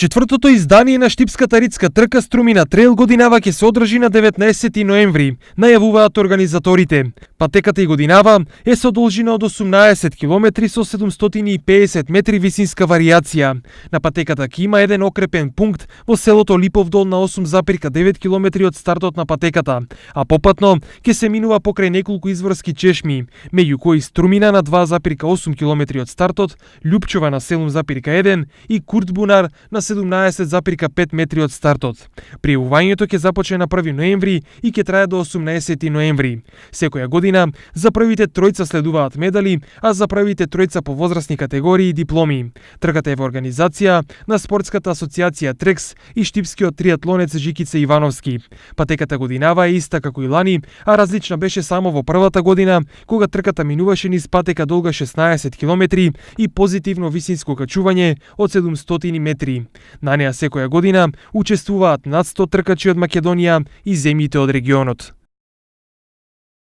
Четвртото издание на Штипската ридска трка Струмина трейл годинава ќе се одржи на 19 ноември, најавуваат организаторите. Патеката и годинава е со должина од 18 км со 750 метри висинска варијација. На патеката ќе има еден окрепен пункт во селото Липовдол на 8,9 км од стартот на патеката, а попатно ќе се минува покрај неколку изворски чешми, меѓу кои Струмина на 2,8 км од стартот, Љупчова на 7,1 и Куртбунар на 17,5 метри од стартот. Пријавувањето ќе започне на 1 ноември и ќе трае до 18 ноември. Секоја година за првите тројца следуваат медали, а за првите тројца по возрастни категории дипломи. Трката е во организација на Спортската асоциација Трекс и штипскиот триатлонец Жикица Ивановски. Патеката годинава е иста како и лани, а различна беше само во првата година, кога трката минуваше низ патека долга 16 км и позитивно висинско качување од 700 метри. На неа секоја година учествуваат над 100 тркачи од Македонија и земјите од регионот.